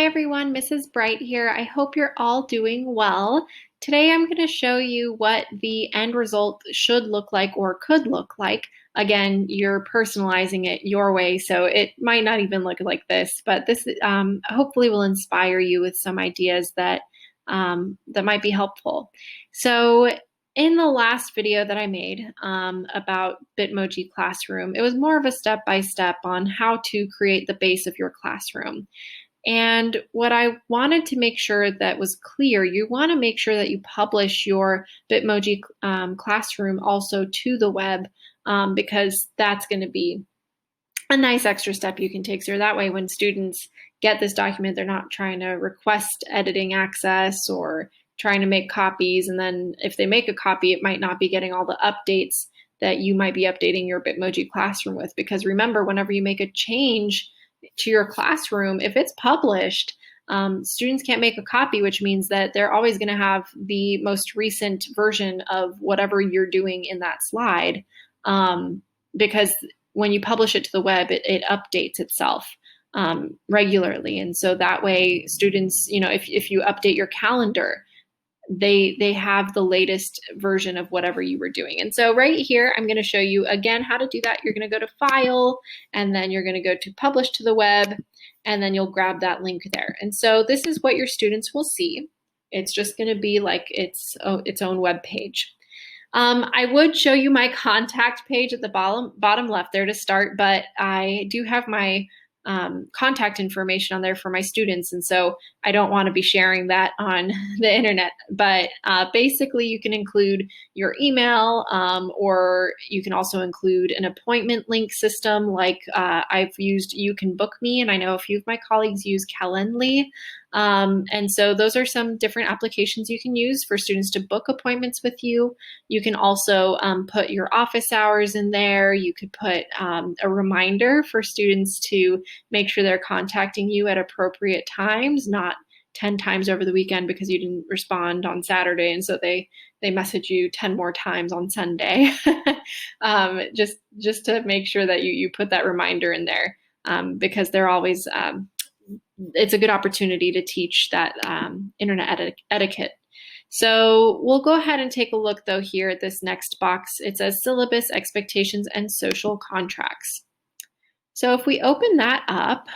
everyone, Mrs. Bright here. I hope you're all doing well. Today I'm going to show you what the end result should look like or could look like. Again, you're personalizing it your way, so it might not even look like this, but this hopefully will inspire you with some ideas that that might be helpful. So in the last video that I made about Bitmoji Classroom, it was more of a step-by-step on how to create the base of your classroom. And what I wanted to make sure that was clear, you want to make sure that you publish your Bitmoji Classroom also to the web because that's going to be a nice extra step you can take. So that way when students get this document, they're not trying to request editing access or trying to make copies. And then if they make a copy, it might not be getting all the updates that you might be updating your Bitmoji Classroom with. Because remember, whenever you make a change to your classroom, if it's published, students can't make a copy, which means that they're always going to have the most recent version of whatever you're doing in that slide, because when you publish it to the web, it updates itself regularly. And so that way students, if you update your calendar, they have the latest version of whatever you were doing. And so right here, I'm going to show you again how to do that. You're going to go to File, and then you're going to go to Publish to the Web, and then you'll grab that link there. And so this is what your students will see. It's just going to be like its own web page. I would show you my contact page at the bottom left there to start, but I do have my contact information on there for my students, and so I don't want to be sharing that on the internet. But basically, you can include your email, or you can also include an appointment link system. Like I've used You Can Book Me, and I know a few of my colleagues use Calendly. And so those are some different applications you can use for students to book appointments with you. You can also put your office hours in there. You could put a reminder for students to make sure they're contacting you at appropriate times, not 10 times over the weekend because you didn't respond on Saturday, and so they message you 10 more times on Sunday. Just to make sure that you put that reminder in there, because they're always it's a good opportunity to teach that internet etiquette. So we'll go ahead and take a look though here at this next box. It says Syllabus, Expectations, and Social Contracts. So if we open that up,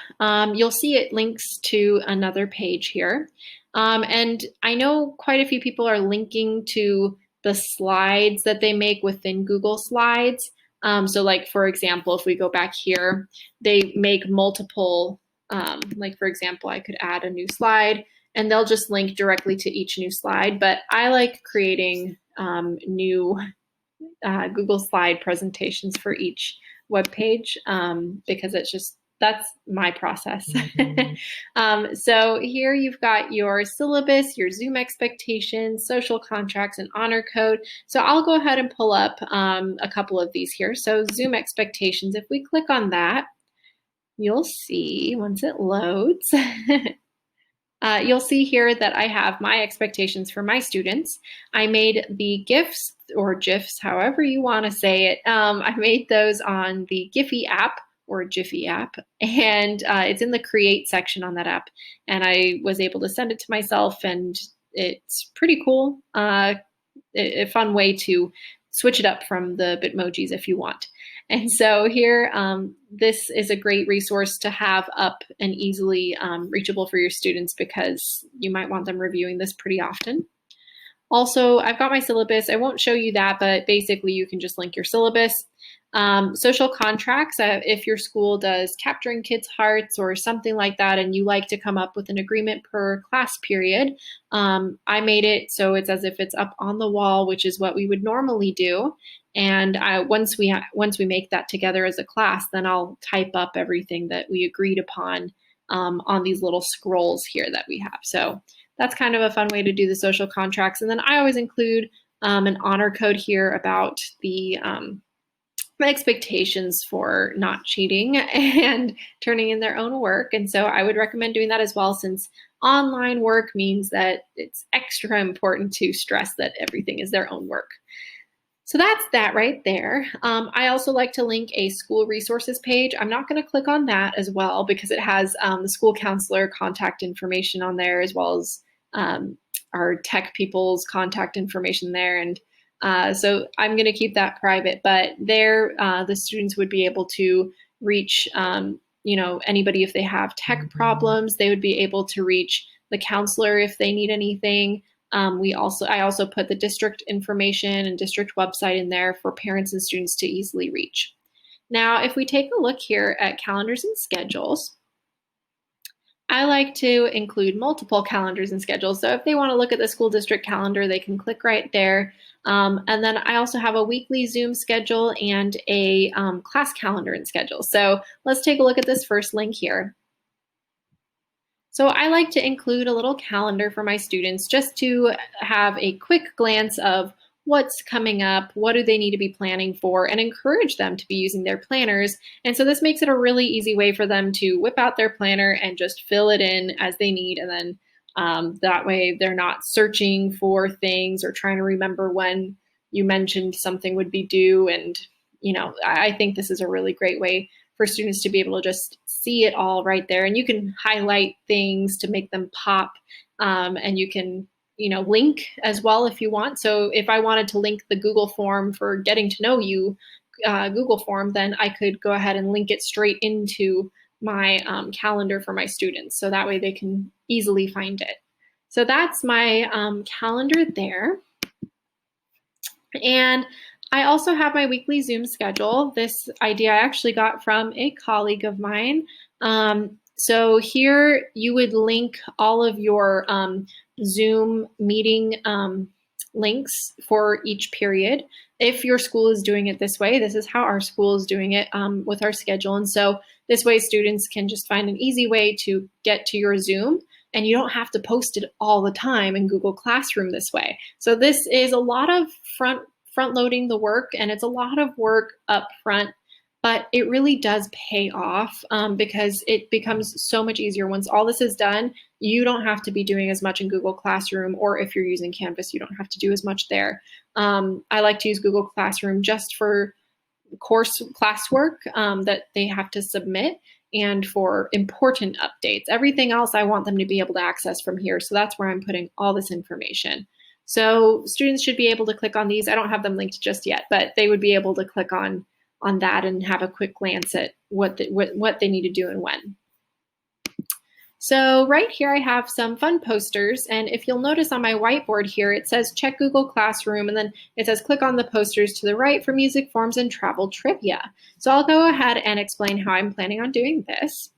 you'll see it links to another page here. And I know quite a few people are linking to the slides that they make within Google Slides. So like, for example, if we go back here, they make multiple, like for example, I could add a new slide and they'll just link directly to each new slide. But I like creating new Google Slide presentations for each web page because that's my process. So here you've got your syllabus, your Zoom expectations, social contracts, and honor code. So I'll go ahead and pull up a couple of these here. So Zoom expectations, if we click on that, you'll see once it loads, you'll see here that I have my expectations for my students. I made the GIFs or GIFs, however you want to say it. I made those on the Giphy app or Jiffy app, and it's in the Create section on that app. And I was able to send it to myself, and it's pretty cool. A fun way to switch it up from the Bitmojis if you want. And so here, this is a great resource to have up and easily reachable for your students because you might want them reviewing this pretty often. Also, I've got my syllabus. I won't show you that, but basically you can just link your syllabus. Social contracts, if your school does Capturing Kids' Hearts or something like that, and you like to come up with an agreement per class period, I made it so it's as if it's up on the wall, which is what we would normally do. And once we make that together as a class, then I'll type up everything that we agreed upon on these little scrolls here that we have. So that's kind of a fun way to do the social contracts. And then I always include an honor code here about the expectations for not cheating and turning in their own work. And so I would recommend doing that as well, since online work means that it's extra important to stress that everything is their own work. So that's that right there. I also like to link a school resources page. I'm not going to click on that as well because it has the school counselor contact information on there, as well as um, our tech people's contact information there. And so I'm going to keep that private, but there the students would be able to reach, anybody if they have tech problems. They would be able to reach the counselor if they need anything. I also put the district information and district website in there for parents and students to easily reach. Now, if we take a look here at calendars and schedules, I like to include multiple calendars and schedules. So if they want to look at the school district calendar, they can click right there. And then I also have a weekly Zoom schedule and a class calendar and schedule. So let's take a look at this first link here. So I like to include a little calendar for my students just to have a quick glance of what's coming up, what do they need to be planning for, and encourage them to be using their planners. And so this makes it a really easy way for them to whip out their planner and just fill it in as they need. And then that way they're not searching for things or trying to remember when you mentioned something would be due. And, I think this is a really great way for students to be able to just see it all right there. And you can highlight things to make them pop, and you can link as well if you want. So if I wanted to link the Google form for getting to know you Google form, then I could go ahead and link it straight into my calendar for my students. So that way they can easily find it. So that's my calendar there. And I also have my weekly Zoom schedule. This idea I actually got from a colleague of mine. So here you would link all of your Zoom meeting links for each period. If your school is doing it this way, this is how our school is doing it with our schedule. And so this way students can just find an easy way to get to your Zoom, and you don't have to post it all the time in Google Classroom this way. So this is a lot of front loading the work, and it's a lot of work up front, but it really does pay off because it becomes so much easier once all this is done. You don't have to be doing as much in Google Classroom, or if you're using Canvas, you don't have to do as much there. I like to use Google Classroom just for classwork that they have to submit and for important updates. Everything else I want them to be able to access from here. So that's where I'm putting all this information. So students should be able to click on these. I don't have them linked just yet, but they would be able to click on that and have a quick glance at what they need to do and when. So right here I have some fun posters, and if you'll notice on my whiteboard here, it says check Google Classroom, and then it says click on the posters to the right for music, forms, and travel trivia. So I'll go ahead and explain how I'm planning on doing this.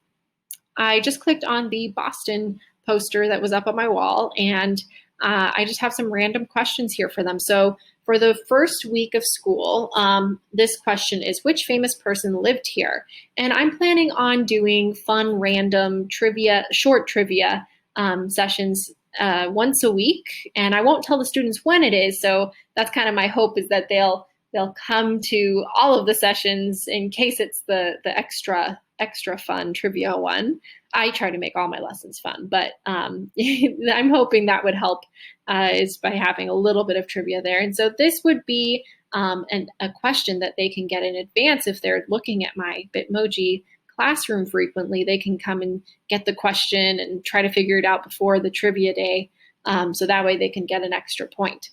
I just clicked on the Boston poster that was up on my wall, and I just have some random questions here for them. So for the first week of school, this question is, which famous person lived here? And I'm planning on doing fun, random trivia, short trivia sessions once a week. And I won't tell the students when it is. So that's kind of my hope, is that they'll come to all of the sessions in case it's the extra fun trivia one. I try to make all my lessons fun, but I'm hoping that would help is by having a little bit of trivia there. And so this would be a question that they can get in advance. If they're looking at my Bitmoji Classroom frequently, they can come and get the question and try to figure it out before the trivia day. So that way they can get an extra point.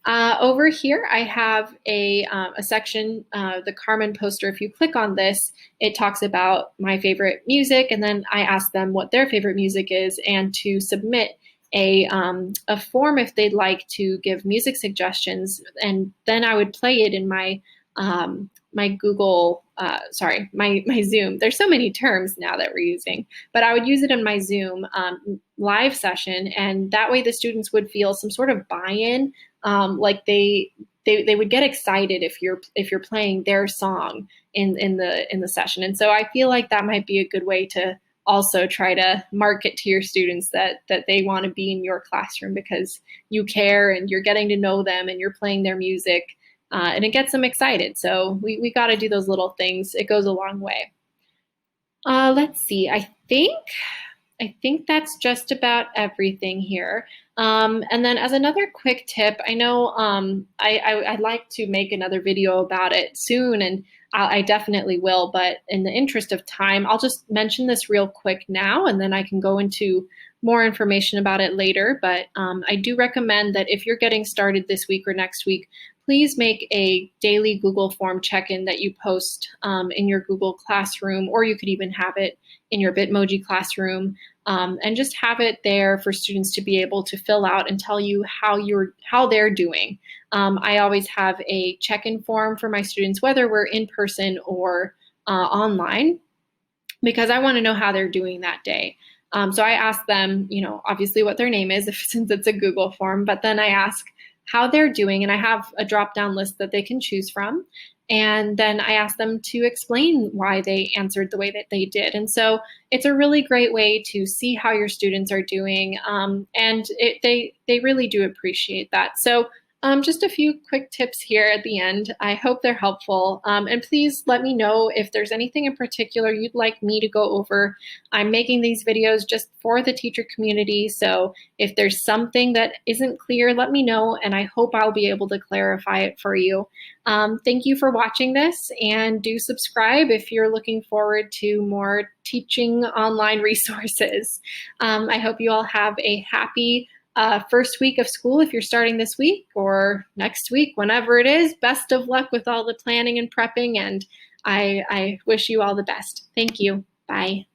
Over here, I have a section, the Carmen poster. If you click on this, it talks about my favorite music, and then I ask them what their favorite music is, and to submit a form if they'd like to give music suggestions, and then I would play it in my my Zoom. There's so many terms now that we're using, but I would use it in my Zoom live session, and that way the students would feel some sort of buy-in. Like they would get excited if you're playing their song in the session. And so I feel like that might be a good way to also try to market to your students that they want to be in your classroom because you care and you're getting to know them and you're playing their music, and it gets them excited. So we got to do those little things. It goes a long way. Let's see. I think that's just about everything here. And then as another quick tip, I know I'd like to make another video about it soon, and I definitely will, but in the interest of time, I'll just mention this real quick now, and then I can go into more information about it later. But I do recommend that if you're getting started this week or next week, please make a daily Google form check-in that you post in your Google Classroom, or you could even have it in your Bitmoji Classroom, and just have it there for students to be able to fill out and tell you how they're doing. I always have a check-in form for my students, whether we're in person or online, because I want to know how they're doing that day. So I ask them, obviously what their name is, since it's a Google form, but then I ask how they're doing, and I have a drop-down list that they can choose from. And then I ask them to explain why they answered the way that they did. And so it's a really great way to see how your students are doing, and they really do appreciate that. So just a few quick tips here at the end. I hope they're helpful. And please let me know if there's anything in particular you'd like me to go over. I'm making these videos just for the teacher community. So if there's something that isn't clear, let me know, and I hope I'll be able to clarify it for you. Thank you for watching this, and do subscribe if you're looking forward to more teaching online resources. I hope you all have a happy first week of school if you're starting this week or next week, whenever it is. Best of luck with all the planning and prepping, and I wish you all the best. Thank you. Bye.